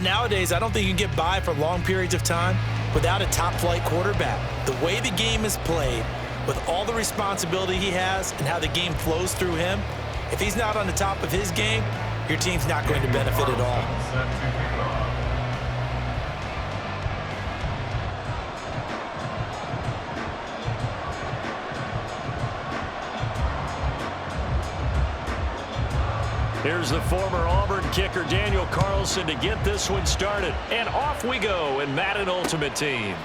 nowadays, I don't think you can get by for long periods of time without a top-flight quarterback. The way the game is played, with all the responsibility he has and how the game flows through him, if he's not on the top of his game, your team's not going to benefit at all. Here's the former Auburn kicker, Daniel Carlson, to get this one started. And off we go in Madden Ultimate Team.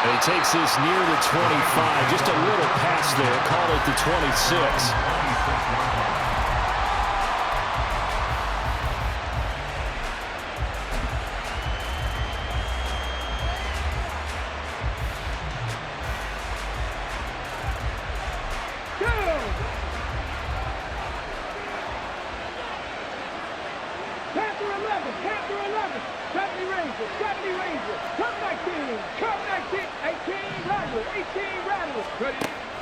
And he takes this near the 25. Just a little pass there. Call it the 26.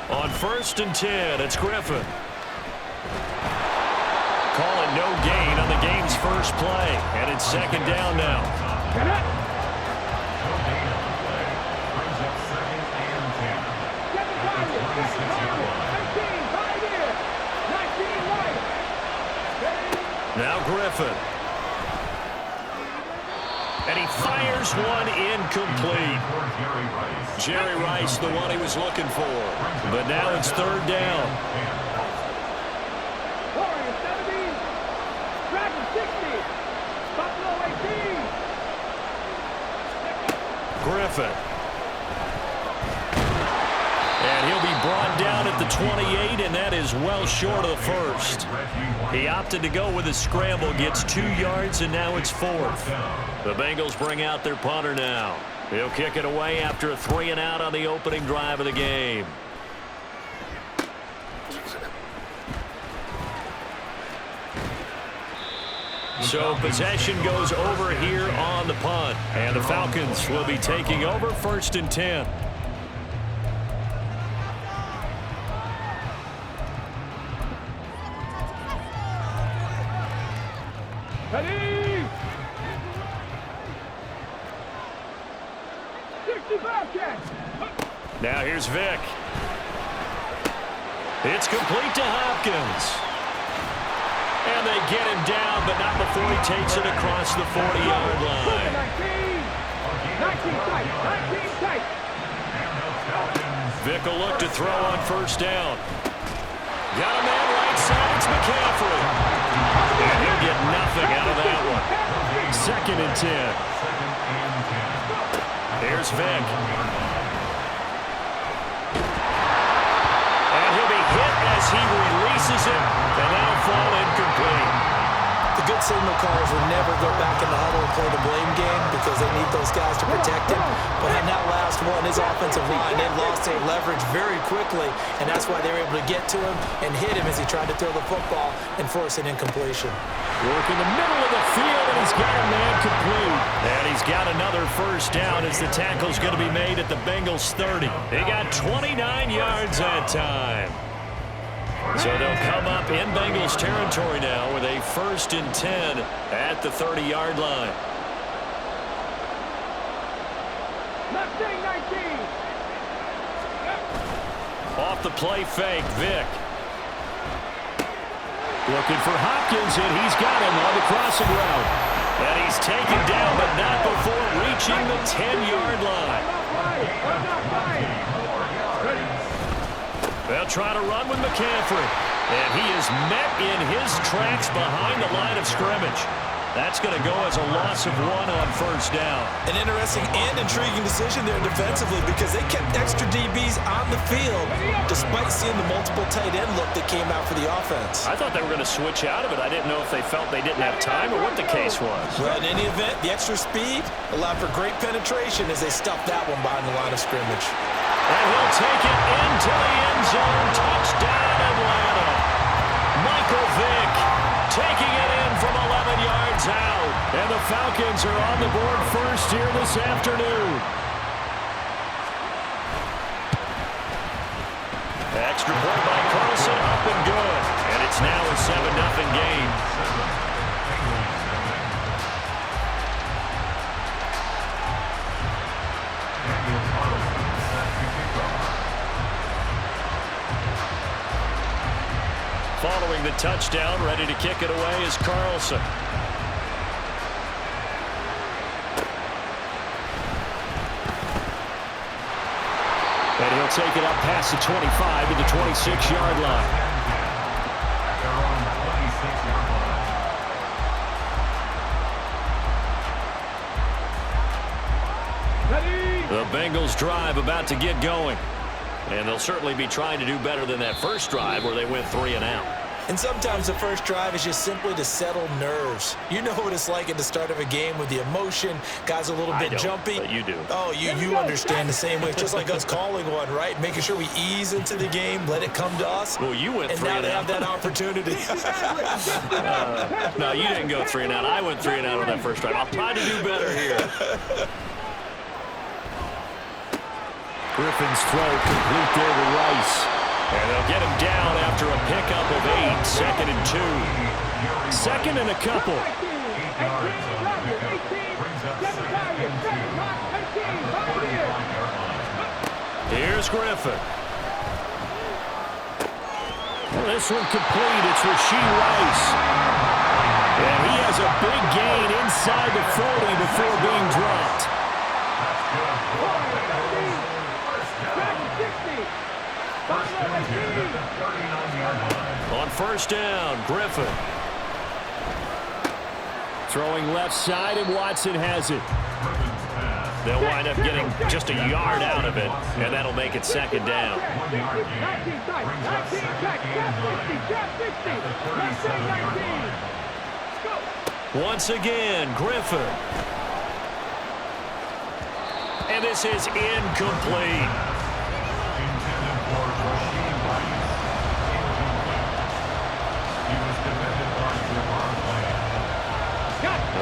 On 1st and 10, it's Griffin. Call it no gain on the game's first play. And it's 2nd down now. Now Griffin. And he fires one incomplete. Jerry Rice, the one he was looking for. But now it's 3rd down. Griffin. And he'll be brought down at the 28, and that is well short of the first. He opted to go with a scramble, gets 2 yards, and now it's 4th. The Bengals bring out their punter now. He'll kick it away after a 3-and-out on the opening drive of the game. So possession goes over here on the punt. And the Falcons will be taking over 1st and 10. Now here's Vick. It's complete to Hopkins. And they get him down, but not before he takes it across the 40-yard line. 19 Vick will look to throw on 1st down. Got a man right side. It's McCaffrey. And he'll get nothing out of that one. 2nd and 10. Here's Vick. As he releases it, and that'll fall incomplete. The good signal callers will never go back in the huddle and play the blame game because they need those guys to protect him. But on that last one, his offensive line, they lost their leverage very quickly, and that's why they were able to get to him and hit him as he tried to throw the football and force an incompletion. Work in the middle of the field, and he's got a man complete. And he's got another 1st down as the tackle's going to be made at the Bengals 30. They got 29 yards that time. So they'll come up in Bengals territory now with a 1st and 10 at the 30-yard line. Off the play fake, Vick. Looking for Hopkins, and he's got him on the crossing route. And he's taken down, but not before reaching the 10-yard line. They'll try to run with McCaffrey. And he is met in his tracks behind the line of scrimmage. That's going to go as a loss of 1 on 1st down. An interesting and intriguing decision there defensively because they kept extra DBs on the field despite seeing the multiple tight end look that came out for the offense. I thought they were going to switch out of it. I didn't know if they felt they didn't have time or what the case was. Well, in any event, the extra speed allowed for great penetration as they stuffed that one behind the line of scrimmage. And he'll take it into the end zone. Touchdown, Atlanta. Michael Vick taking it in from 11 yards out. And the Falcons are on the board first here this afternoon. Extra point by Carlson, up and good. And it's now a 7-0 game. touchdown. Ready to kick it away is Carlson. And he'll take it up past the 25 to the 26-yard line. The Bengals drive about to get going. And they'll certainly be trying to do better than that first drive where they went 3 and out. And sometimes the first drive is just simply to settle nerves. You know what it's like at the start of a game with the emotion. Guys are a little bit jumpy. But you do. Oh, you understand the same way. It's just like us calling one, right? Making sure we ease into the game, let it come to us. Well, you went 3 and out. And now they have that opportunity. No, you didn't go 3 and out. I went 3 and out on that first drive. I'll try to do better here. Griffin's throw complete there to Rice. And they'll get him down after a pickup of 8. 2nd and 2. 2nd and a couple. Here's Griffin. Well, this one complete. It's Rashee Rice. And he has a big gain inside the 40 before being dropped. On first down, Griffin. Throwing left side, and Watson has it. They'll wind up getting just a yard out of it, and that'll make it 2nd down. Once again, Griffin. And this is incomplete.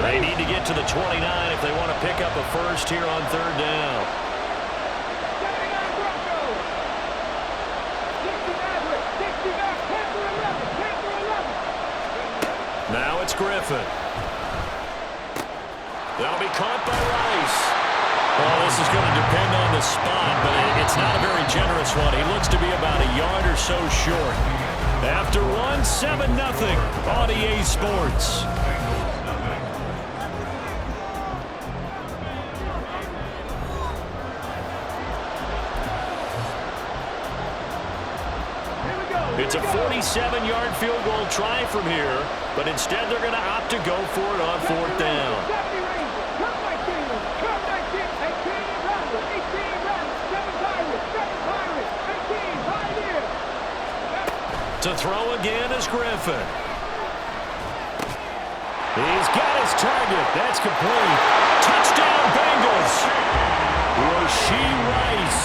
They need to get to the 29 if they want to pick up a first here on 3rd down. Now it's Griffin. That'll be caught by Rice. Well, this is going to depend on the spot, but it's not a very generous one. He looks to be about a yard or so short. After one, 7-0 on EA Sports. It's a 47-yard field goal try from here, but instead they're going to opt to go for it on 4th down. To throw again is Griffin. He's got his target. That's complete. Touchdown Bengals. Rashee Rice.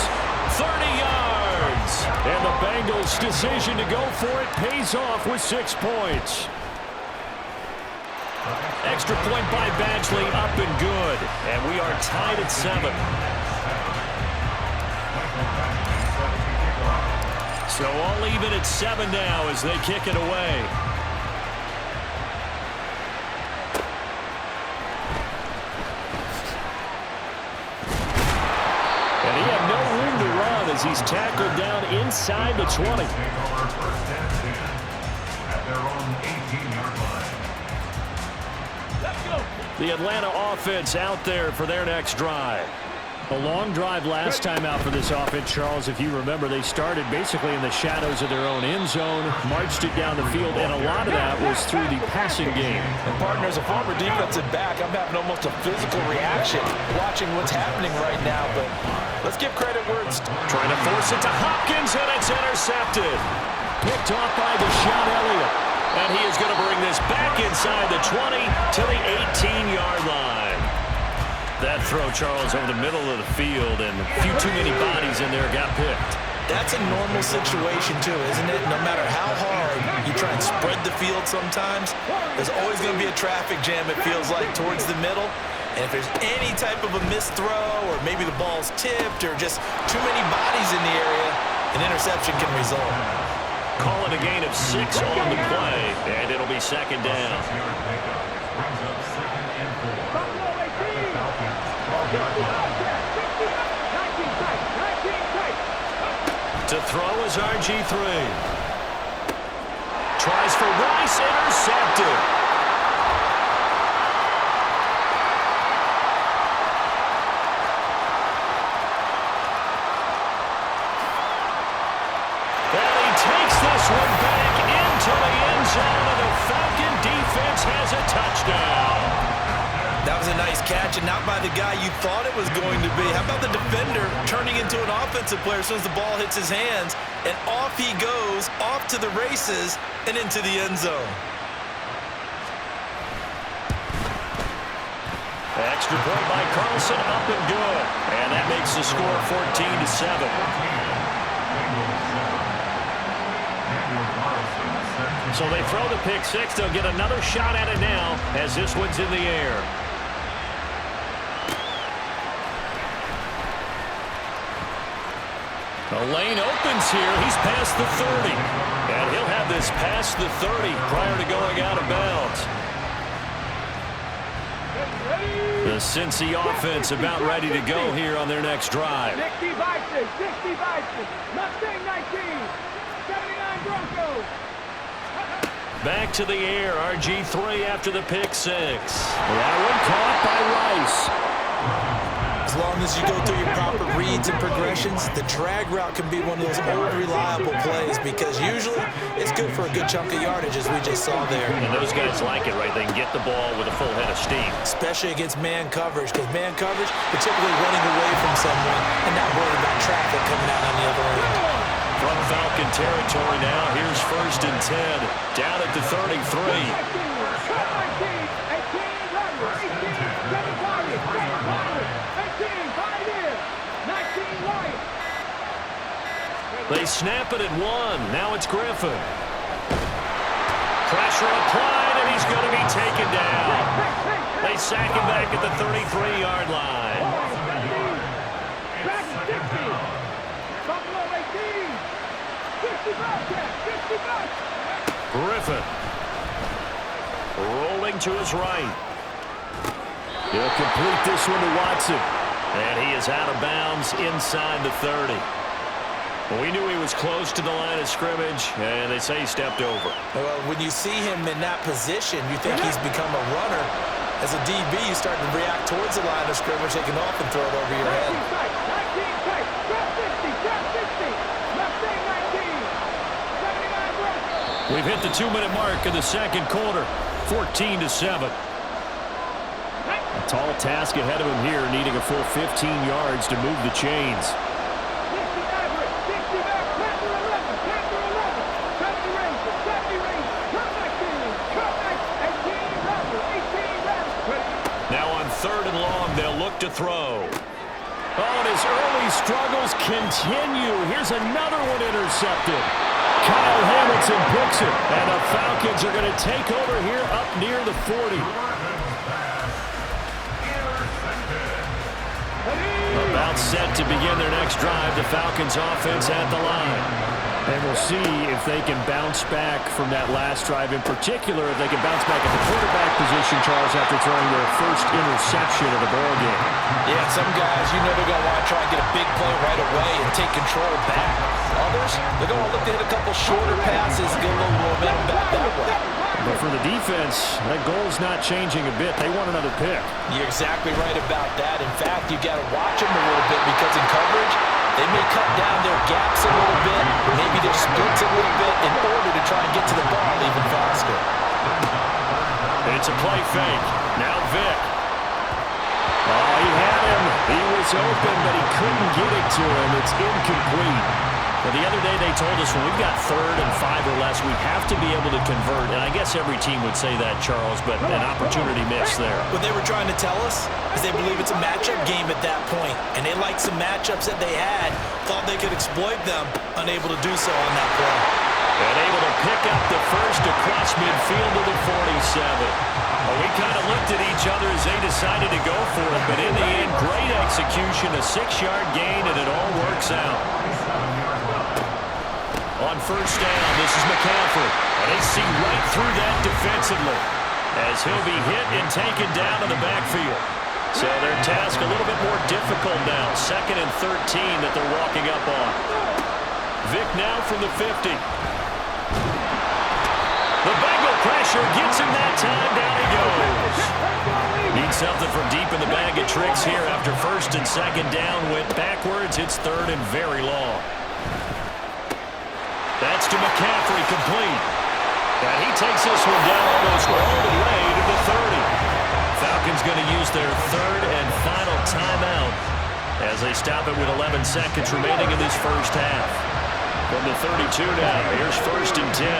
30 yards. And the Bengals' decision to go for it pays off with 6 points. Extra point by Badgley, up and good. And we are tied at 7. So all even at 7 now as they kick it away. And he had no room to run as he's tackled down inside the 20. The Atlanta offense out there for their next drive. A long drive last time out for this offense, Charles. If you remember, they started basically in the shadows of their own end zone, marched it down the field, and a lot of that was through the passing game. And partner, as a former defensive back, I'm having almost a physical reaction watching what's happening right now. But let's give credit where it's trying to force it to Hopkins, and it's intercepted. Picked off by Deshaun Elliott. And he is going to bring this back inside the 20 to the 18-yard line. That throw, Charles, over the middle of the field, and a few too many bodies in there got picked. That's a normal situation, too, isn't it? No matter how hard you try and spread the field sometimes, there's always going to be a traffic jam, it feels like, towards the middle. And if there's any type of a missed throw, or maybe the ball's tipped, or just too many bodies in the area, an interception can result. Call it a gain of 6 on the play, and it'll be 2nd down. To throw is RG3. Tries for Rice, intercepted. And he takes this one back into the end zone, and the Falcon defense has a touchdown. That was a nice catch, and not by the guy you thought it was going to be. How about the defender turning into an offensive player as soon as the ball hits his hands, and off he goes, off to the races, and into the end zone. Extra point by Carlson, up and good. And that makes the score 14-7. So they throw the pick six. They'll get another shot at it now as this one's in the air. The lane opens here. He's past the 30. And he'll have this past the 30 prior to going out of bounds. The Cincy offense about ready to go here on their next drive. 60 Vikings, 60 Vikings, Mustang 19, 79 Broncos. Back to the air, RG3 after the pick six. That one caught by Rice. As long as you go through your proper reads and progressions, the drag route can be one of those old reliable plays because usually it's good for a good chunk of yardage as we just saw there. And those guys like it, right? They can get the ball with a full head of steam. Especially against man coverage, because man coverage, you're typically running away from someone and not worrying about traffic coming out on the other end. From Falcon territory now, here's 1st and 10, down at the 33. They snap it at 1. Now it's Griffin. Pressure applied, and he's going to be taken down. They sack him back at the 33-yard line. Griffin rolling to his right. He'll complete this one to Watson. And he is out of bounds inside the 30. Well, we knew he was close to the line of scrimmage, and they say he stepped over. Well, when you see him in that position, you think he's become a runner. As a DB, you start to react towards the line of scrimmage, taking off and throw it over your head. We've hit the 2-minute mark in the second quarter, 14-7. A tall task ahead of him here, needing a full 15 yards to move the chains. Now on 3rd and long, they'll look to throw. Oh, and his early struggles continue. Here's another one intercepted. Kyle Hamilton picks it, and the Falcons are going to take over here up near the 40. About set to begin their next drive, the Falcons offense at the line. And we'll see if they can bounce back from that last drive, in particular, if they can bounce back at the quarterback position, Charles, after throwing their first interception of the ball game. Yeah, some guys, you know they're going to want to try and get a big play right away and take control back. Others, they're going to look to hit a couple shorter passes, get a little momentum back that way. But for the defense, that goal's not changing a bit. They want another pick. You're exactly right about that. In fact, you got to watch them a little bit because in coverage, they may cut down their gaps a little bit, maybe their splits a little bit in order to try and get to the ball even faster. It's a play fake. Now Vic. Oh, he had him. He was open, but he couldn't get it to him. It's incomplete. Well, the other day they told us when we've got 3rd and 5 or less, we have to be able to convert. And I guess every team would say that, Charles, but an opportunity missed there. What they were trying to tell us is they believe it's a matchup game at that point, and they liked some matchups that they had, thought they could exploit them, unable to do so on that play. And able to pick up the first across midfield to the 47. Well, we kind of looked at each other as they decided to go for it, but in the end, great execution, a 6-yard gain, and it all works out. On 1st down, this is McCaffrey. And they see right through that defensively as he'll be hit and taken down in the backfield. So their task a little bit more difficult now. 2nd and 13 that they're walking up on. Vic now from the 50. pressure, gets him that time, down he goes. Needs something from deep in the bag of tricks here after first and second down. Went backwards, it's third and very long. That's to McCaffrey, complete. And he takes this one down almost all the way to the 30. Falcons going to use their third and final timeout as they stop it with 11 seconds remaining in this first half. From the 32 now, here's first and 10.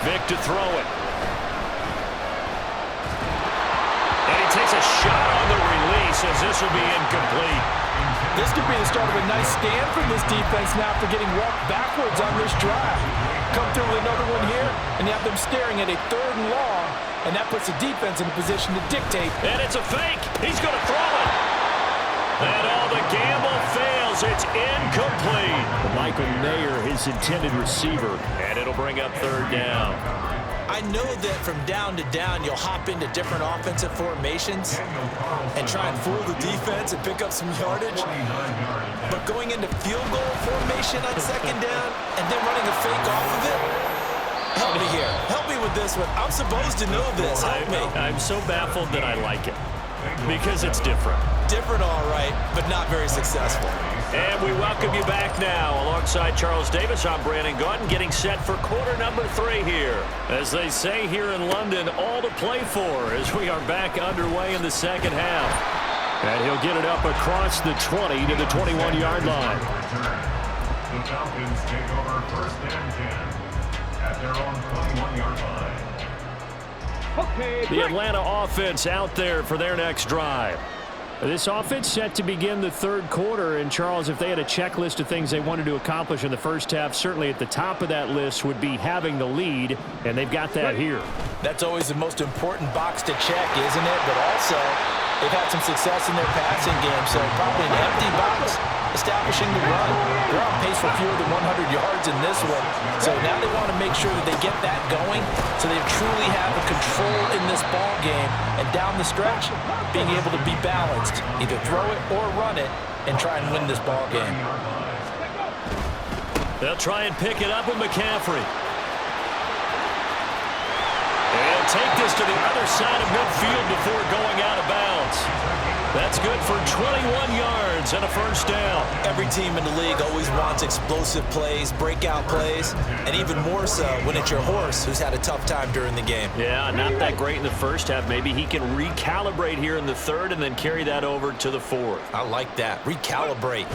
Vic to throw it. And he takes a shot on the release as this will be incomplete. This could be the start of a nice stand from this defense now after getting walked backwards on this drive. Come through with another one here, and you have them staring at a third and long, and that puts the defense in a position to dictate. And it's a fake. He's going to throw it. And all the gamble fails. It's incomplete. Michael Mayer, his intended receiver. And it'll bring up third down. I know that from down to down, you'll hop into different offensive formations and try and fool the defense and pick up some yardage. But going into field goal formation on second down and then running a fake off of it, help me here. Help me with this one. I'm supposed to know this. Help me. I'm so baffled that I like it because it's different. Different, all right, but not very successful. And we welcome you back now. Alongside Charles Davis, I'm Brandon Gaudin, getting set for quarter number 3 here. As they say here in London, all to play for as we are back underway in the second half. And he'll get it up across the 20 to the 21-yard line. The Falcons take over first and 10 at their own 21-yard line. Okay, The Atlanta offense out there for their next drive. This offense set to begin the third quarter, and Charles, if they had a checklist of things they wanted to accomplish in the first half, certainly at the top of that list would be having the lead, and they've got that here. That's always the most important box to check, isn't it? But also, they've had some success in their passing game, so probably an empty box establishing the run. They're on pace for fewer than 100 yards in this one, so now they want to make sure that they get that going so they truly have the control in this ball game, and down the stretch, being able to be balanced, either throw it or run it, and try and win this ball game. They'll try and pick it up with McCaffrey. They'll take this to the other side of midfield before going out of bounds. That's good for 21 yards and a first down. Every team in the league always wants explosive plays, breakout plays, and even more so when it's your horse who's had a tough time during the game. Yeah, not that great in the first half. Maybe he can recalibrate here in the third and then carry that over to the fourth. I like that. Recalibrate.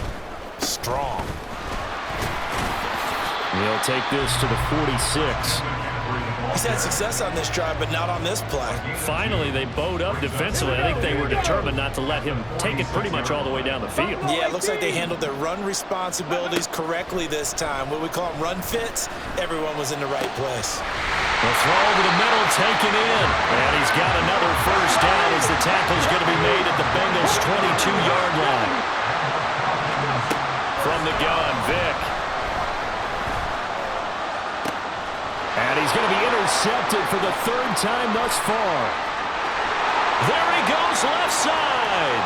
Strong. He'll take this to the 46. He's had success on this drive, but not on this play. Finally, they bowed up defensively. I think they were determined not to let him take it pretty much all the way down the field. Yeah, it looks like they handled their run responsibilities correctly this time. What we call them run fits, everyone was in the right place. The throw over the middle taken in. And he's got another first down as the tackle's going to be made at the Bengals' 22-yard line. From the gun, Vic. And he's going to be intercepted for the third time thus far. There he goes, left side.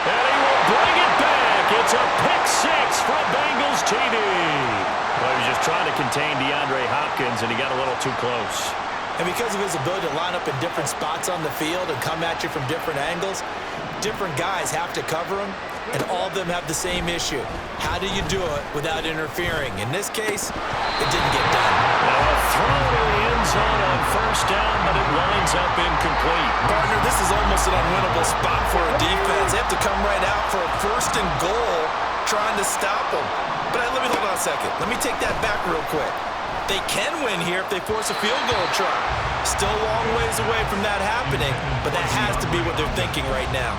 And he will bring it back. It's a pick six from Bengals TD. Well, he was just trying to contain DeAndre Hopkins, and he got a little too close. And because of his ability to line up in different spots on the field and come at you from different angles, different guys have to cover him, and all of them have the same issue. How do you do it without interfering? In this case, it didn't get done. A throw to the end zone on first down, but it winds up incomplete. Partner, this is almost an unwinnable spot for a defense. They have to come right out for a first and goal trying to stop them. But let me hold on a second. Let me take that back real quick. They can win here if they force a field goal try. Still a long ways away from that happening, but that has to be what they're thinking right now.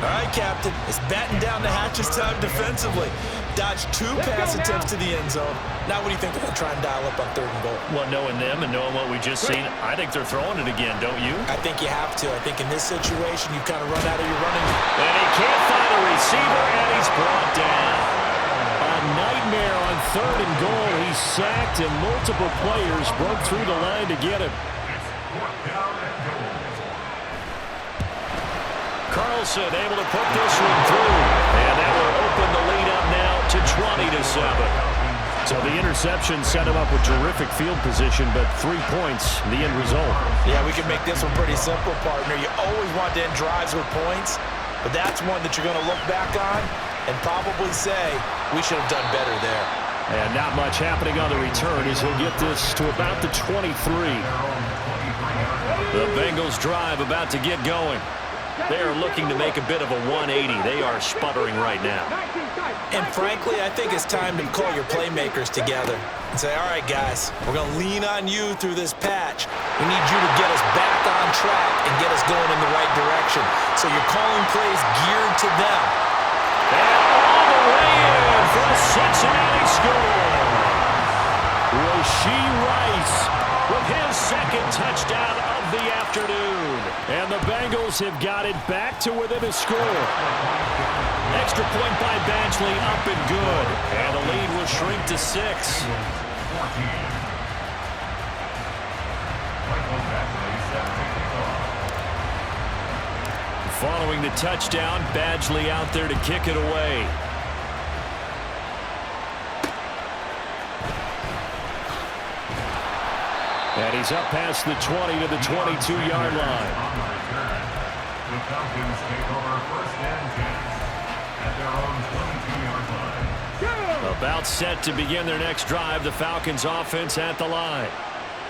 All right, Captain, it's batten down the hatches time defensively. Dodged 2 pass attempts to the end zone. Now what do you think they're going to try and dial up on third and goal? Well, knowing them and knowing what we just seen, I think they're throwing it again, don't you? I think you have to. I think in this situation, you kind of run out of your running. And he can't find a receiver, and he's brought down. A nightmare on third and goal. He's sacked, and multiple players broke through the line to get him. Carlson able to put this one through. And that will open the lead up now to 20-7. So the interception set him up with terrific field position, but 3 points, the end result. Yeah, we can make this one pretty simple, partner. You always want to end drives with points, but that's one that you're going to look back on and probably say, we should have done better there. And not much happening on the return as he'll get this to about the 23. The Bengals drive about to get going. They are looking to make a bit of a 180. They are sputtering right now. And frankly, I think it's time to call your playmakers together and say, all right, guys, we're going to lean on you through this patch. We need you to get us back on track and get us going in the right direction. So you're calling plays geared to them. And all the way in for a Cincinnati score. Rashee Rice with his second touchdown of the afternoon. And the Bengals have got it back to within a score. Extra point by Badgley, up and good. And the lead will shrink to 6. Following the touchdown, Badgley out there to kick it away. And he's up past the 20 to the 22-yard line. The Falcons take over first and 10 at their own 22-yard line. About set to begin their next drive, the Falcons offense at the line.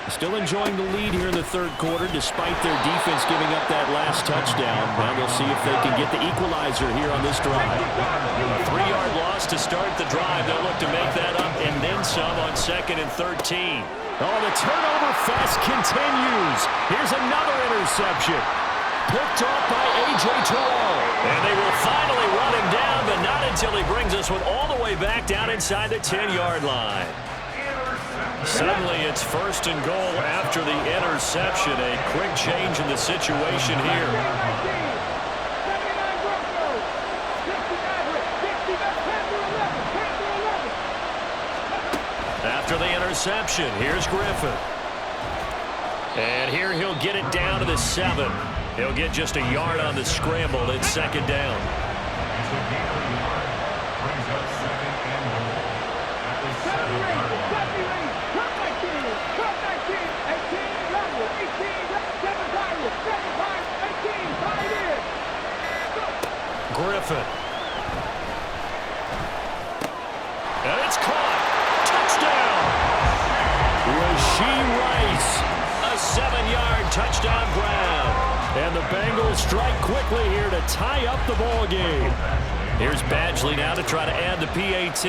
Still enjoying the lead here in the third quarter despite their defense giving up that last touchdown. Now we'll see if they can get the equalizer here on this drive. A 3-yard loss to start the drive. They'll look to make that up and then some on 2nd and 13. Oh, the turnover fest continues. Here's another interception. Picked off by A.J. Terrell. And they will finally run him down, but not until he brings us one all the way back down inside the 10-yard line. Suddenly it's 1st and goal after the interception. A quick change in the situation here. After the interception, here's Griffin. And here he'll get it down to the 7. He'll get just a yard on the scramble. It's 2nd down. Griffin. And it's caught. Touchdown. Rashee Rice. A 7-yard touchdown grab. And the Bengals strike quickly here to tie up the ball game. Here's Badgley now to try to add the PAT.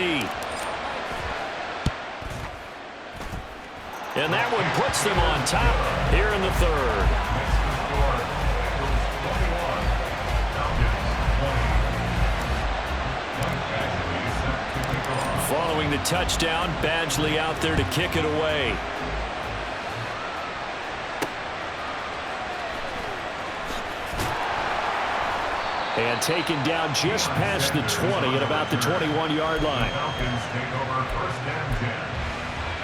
And that one puts them on top here in the third. Following the touchdown, Badgley out there to kick it away. And taken down just past the 20 at about the 21-yard line. Falcons take over first and 10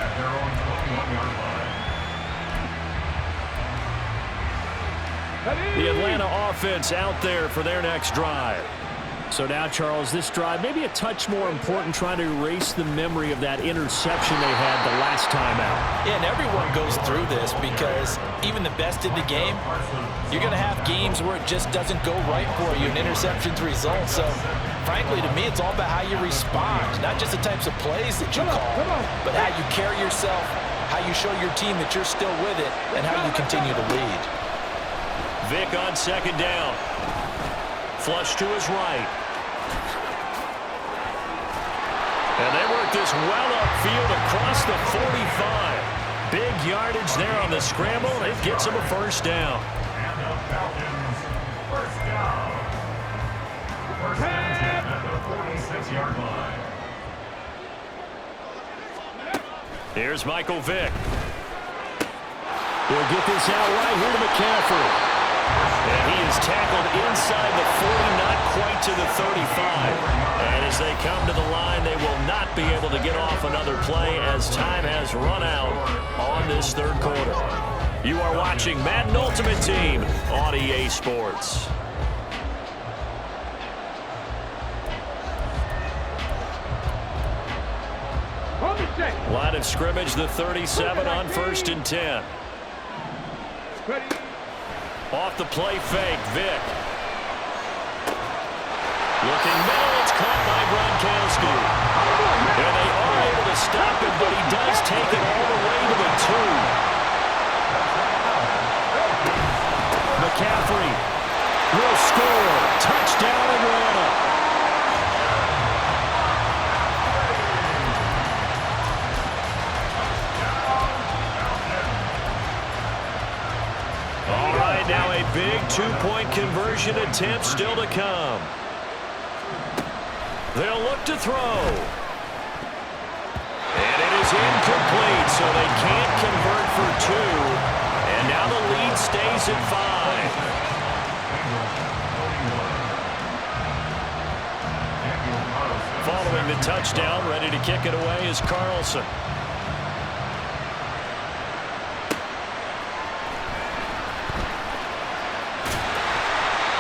at their own 21-yard line. The Atlanta offense out there for their next drive. So now, Charles, this drive may be a touch more important, trying to erase the memory of that interception they had the last time out. Yeah, and everyone goes through this because even the best in the game, you're going to have games where it just doesn't go right for you, and interceptions result. So, frankly, to me, it's all about how you respond, not just the types of plays that you call, but how you carry yourself, how you show your team that you're still with it, and how you continue to lead. Vick on 2nd down. Flush to his right. And they work this well upfield across the 45. Big yardage there on the scramble. It gets him a 1st down. And the Falcons first down. First and 10 at the 46-yard line. Here's Michael Vick. He'll get this out right here to McCaffrey. And he is tackled inside the 40, not quite to the 35. And as they come to the line, they will not be able to get off another play as time has run out on this third quarter. You are watching Madden Ultimate Team on EA Sports. Line of scrimmage, the 37 on 1st and 10. Off the play fake, Vick. Looking middle, it's caught by Gronkowski. And they are able to stop him, but he does take it all the way to the 2. McCaffrey will score. Touchdown, Atlanta. All right, now a big two-point conversion attempt still to come. They'll look to throw. And it is incomplete, so they can't convert for 2. And now the lead stays at 5. Following the touchdown, ready to kick it away is Carlson.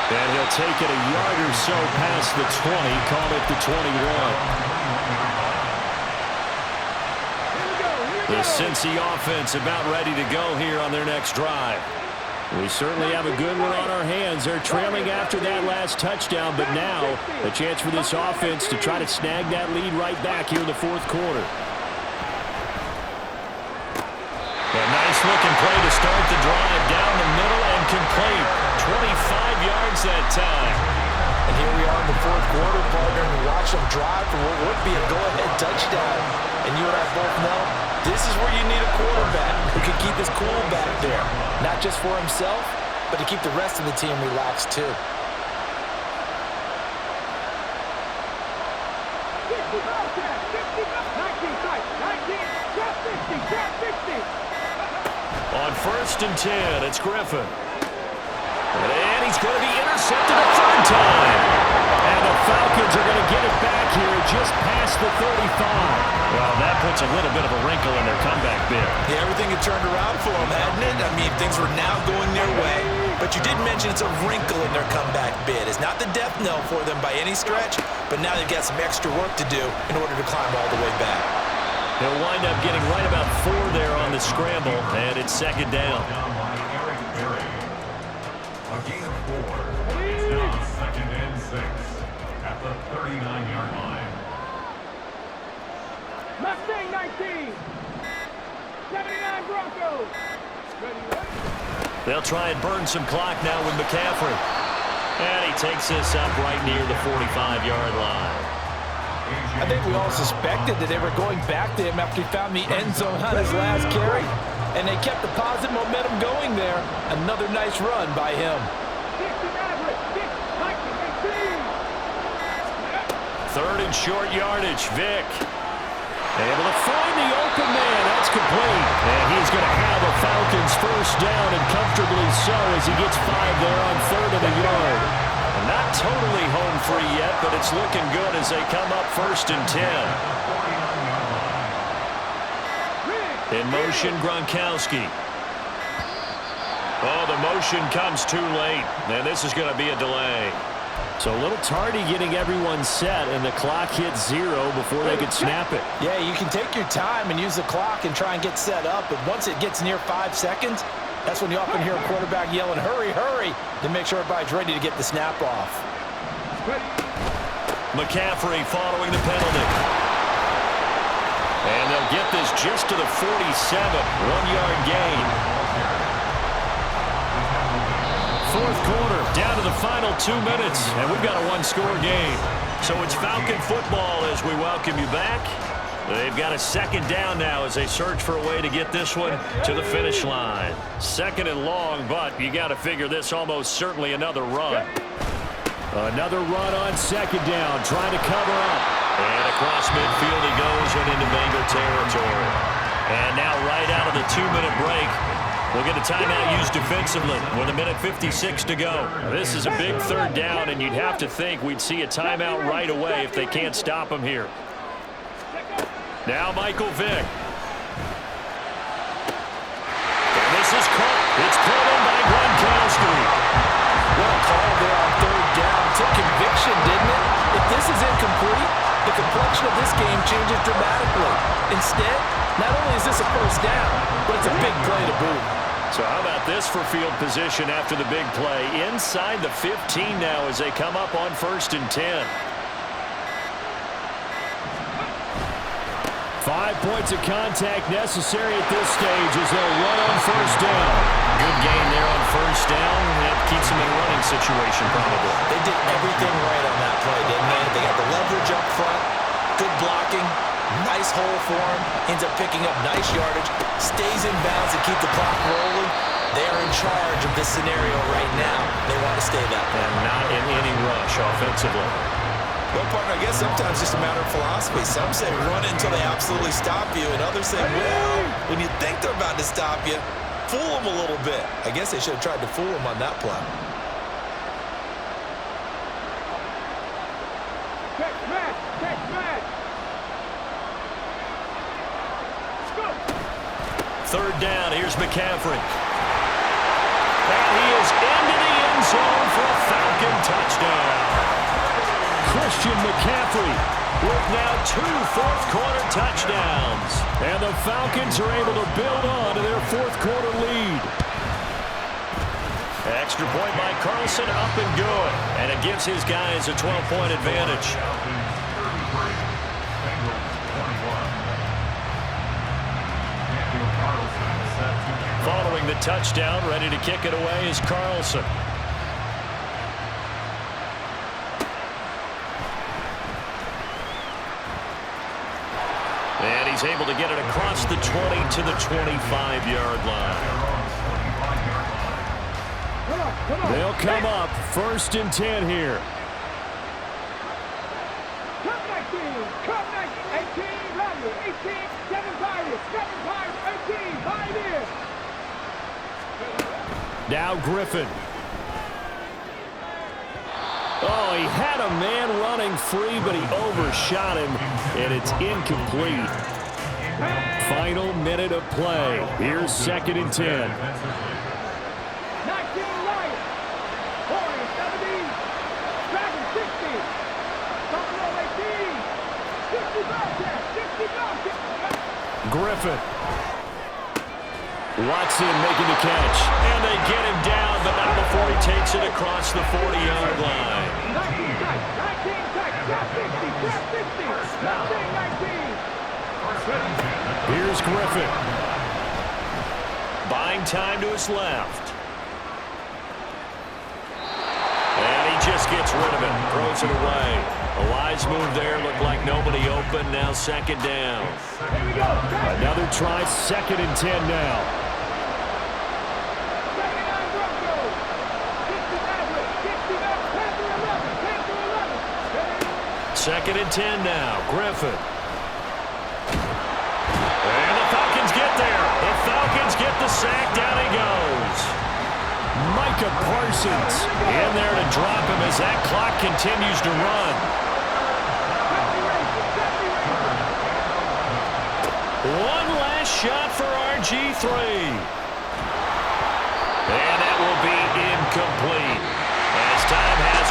And he'll take it a yard or so past the 20, call it the 21. The Cincy offense about ready to go here on their next drive. We certainly have a good one on our hands. They're trailing after that last touchdown, but now a chance for this offense to try to snag that lead right back here in the 4th quarter. A nice-looking play to start the drive down the middle and complete. 25 yards that time. And here we are in the 4th quarter, partner, and watch them drive for what would be a go-ahead touchdown. And you and I both know this is where you need a quarterback who can keep his cool back there. Not just for himself, but to keep the rest of the team relaxed too. On 1st and 10, it's Griffin. And he's going to be intercepted a 3rd time. And the Falcons are going to get it back here just past the 35. Well, that puts a little bit of a wrinkle in their comeback bid. Yeah, everything had turned around for them, hadn't it? I mean, things were now going their way. But you did mention it's a wrinkle in their comeback bid. It's not the death knell for them by any stretch, but now they've got some extra work to do in order to climb all the way back. He'll wind up getting right about 4 there on the scramble, and it's 2nd down. A gain of 4. It's now 2nd and 6 at the 39-yard line. Mustang 19. 79 Broncos. They'll try and burn some clock now with McCaffrey. And he takes this up right near the 45-yard line. I think we all suspected that they were going back to him after he found the end zone on his last carry. And they kept the positive momentum going there. Another nice run by him. 3rd and short yardage, Vick. Able to find the open man. That's complete. And he's going to have a Falcons 1st down, and comfortably so as he gets 5 there on 3rd and a yard. And not totally home free yet, but it's looking good as they come up 1st and 10. In motion, Gronkowski. Oh, the motion comes too late, and this is going to be a delay. So a little tardy getting everyone set, and the clock hits 0 before they could snap it. Yeah, you can take your time and use the clock and try and get set up, but once it gets near 5 seconds, that's when you often hear a quarterback yelling, hurry, hurry, to make sure everybody's ready to get the snap off. McCaffrey following the penalty. And they'll get this just to the 47, 1-yard gain. 4th quarter, down to the final 2 minutes, and we've got a 1-score game. So it's Falcon football as we welcome you back. They've got a 2nd down now as they search for a way to get this one to the finish line. 2nd and long, but you got to figure this almost certainly another run. Another run on 2nd down, trying to cover up. And across midfield he goes and into Bengal territory. And now right out of the 2-minute break, we'll get a timeout used defensively with 1:56 to go. Now, this is a big 3rd down, and you'd have to think we'd see a timeout right away if they can't stop him here. Now Michael Vick. And this is caught. It's pulled in by Gronkowski. What a call there on 3rd down. Took conviction, didn't it? If this is incomplete, the complexion of this game changes dramatically. Instead, not only is this a first down, but it's a big play to boot. So how about this for field position after the big play? Inside the 15 now as they come up on 1st and 10. 5 points of contact necessary at this stage as they'll run on 1st down. Good gain there on 1st down. That keeps them in a running situation probably. They did everything right on that play, didn't they? They got the leverage up front, good blocking, nice hole for him, ends up picking up nice yardage, stays in bounds and keep the clock rolling. They are in charge of this scenario right now. They want to stay that way. And not in any rush offensively. Well, partner, I guess sometimes it's just a matter of philosophy. Some say run it until they absolutely stop you, and others say, well, when you think they're about to stop you, fool them a little bit. I guess they should have tried to fool them on that play. Check match. Check match. Go. 3rd down. Here's McCaffrey. And he is into the end zone for a Falcon touchdown. Christian McCaffrey with now 2 fourth-quarter touchdowns. And the Falcons are able to build on to their fourth-quarter lead. Extra point by Carlson, up and good. And it gives his guys a 12-point advantage. Following the touchdown, ready to kick it away is Carlson. And he's able to get it across the 20 to the 25-yard line. They'll come up 1st and 10 here. Come 19. Come 19. 18. Rally. 18. 7 Pirates. 7 Pirates. 18. 5 in. Now Griffin. Oh, he had a man running free, but he overshot him, and it's incomplete. Final minute of play. Here's 2nd and 10. 19 Lions. 40. 17. Dragon 60. Buffalo 18. 60 Bobcats. 60 Bobcats. Griffin. Watson making the catch. And they get him down, but not before he takes it across the 40-yard line. 19 tight. 19 tight. Drop 60. Drop 60. 19. Here's Griffin. Buying time to his left. And he just gets rid of it. Throws it away. A wise move there. Looked like nobody open. Now 2nd down. Here we go. Another try, 2nd and 10 now. 79 Broncos. 60 Maverick. 60 Maverick. Panther 11. Panther 11. 2nd and 10 now. Griffin. And the Falcons get there. The Falcons get the sack. Down he goes. Micah Parsons in there to drop him as that clock continues to run. One last shot for RG3. And that will be incomplete. As time has